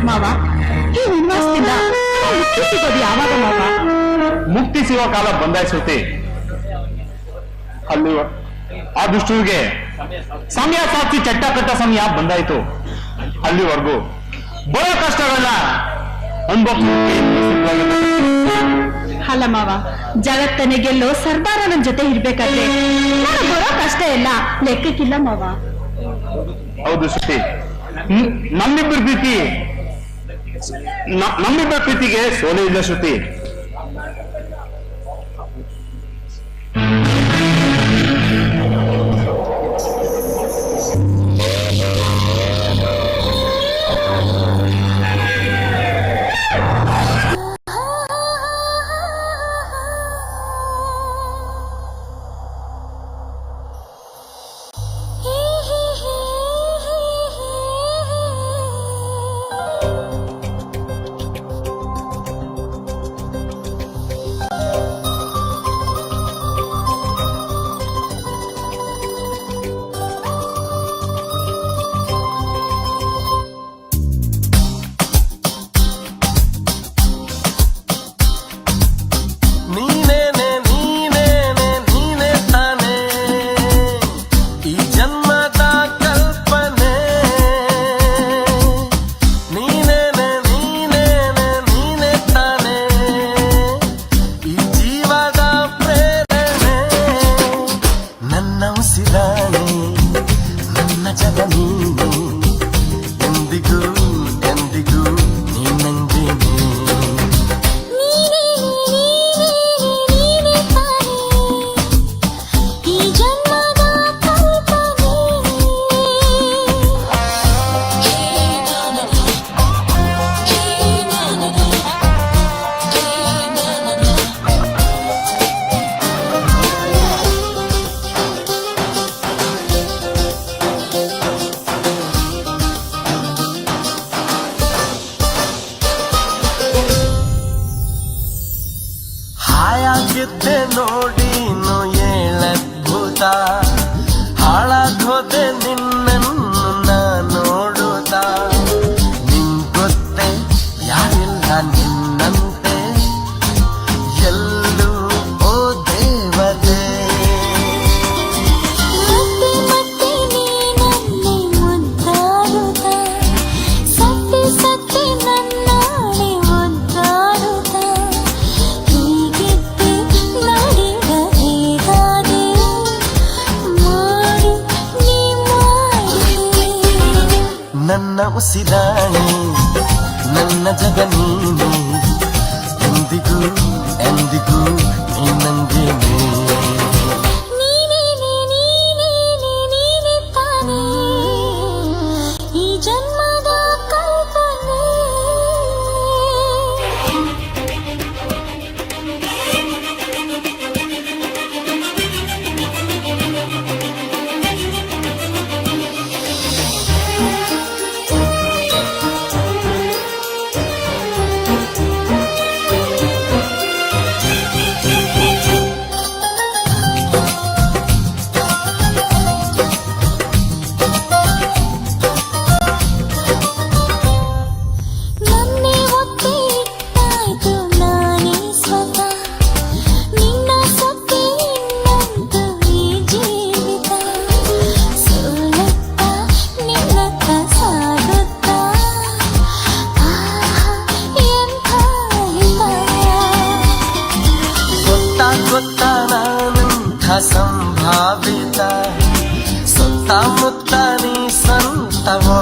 ಮಾವ, ಈ ಉನ್ಮಾಸದಿಂದ ಮುಕ್ತಿ ಸಿಗೋದು ಯಾವಾಗ ಮಾವ? ಮುಕ್ತಿ ಸಿಗೋ ಕಾಲ ಬಂದಾಯಿಸುತ್ತೆ. ಅಲ್ಲಿ ಆ ದುಷ್ಟರಿಗೆ ಸಮಯ ಸಾಕ್ಷಿ ಚಟ್ಟ ಕಟ್ಟ ಸಮಯ ಬಂದಾಯ್ತು. ಅಲ್ಲಿವರೆಗೂ ಬರೋ ಕಷ್ಟಗಳನ್ನ ಅಲ್ಲ ಮಾವ, ಜಗತ್ತನೆ ಗೆಲ್ಲೋ ಸರ್ದಾರ ನನ್ ಜೊತೆ ಇರ್ಬೇಕಾದ್ರೆ ನಾನು ಬರೋ ಕಷ್ಟ ಎಲ್ಲ ಲೆಕ್ಕಕ್ಕಿಲ್ಲ ಮಾವ. ಹೌದು ಶ್ರುತಿ, ನಮ್ಮಿಬ್ಬರ ಪ್ರೀತಿಗೆ ಸೋಲೆ ಇಲ್ಲ ಶ್ರುತಿ. ಹಾಯಾಗಿದ್ದೆ ನೋಡಿ ಏಳದ್ಭುತ, ಹಾಳಾಗೋದೆ ನಿನ್ನನ್ನು ನಾ ನೋಡುತ್ತ. ನಿನ್ ಗೊತ್ತೆ ಯಾರಿಲ್ಲ ನಿನ್ನಂತೆ, ಎಲ್ಲೂ ಓ ದೇವತೆ. ನನ್ನ ಉಸಿರಾಣಿ, ನನ್ನ ಜಗ ನೀನೆ, ಎಂದಿಗೂ ಎಂದಿಗೂ ನೀ ನಂಗೇನೆ. ಈ ಜನ್ಮದ ಕಲ್ಪನೆ. ಸಂಭಾವಿತ ಸುತ್ತಮುತ್ತ ನೀ ಸಂತವೋ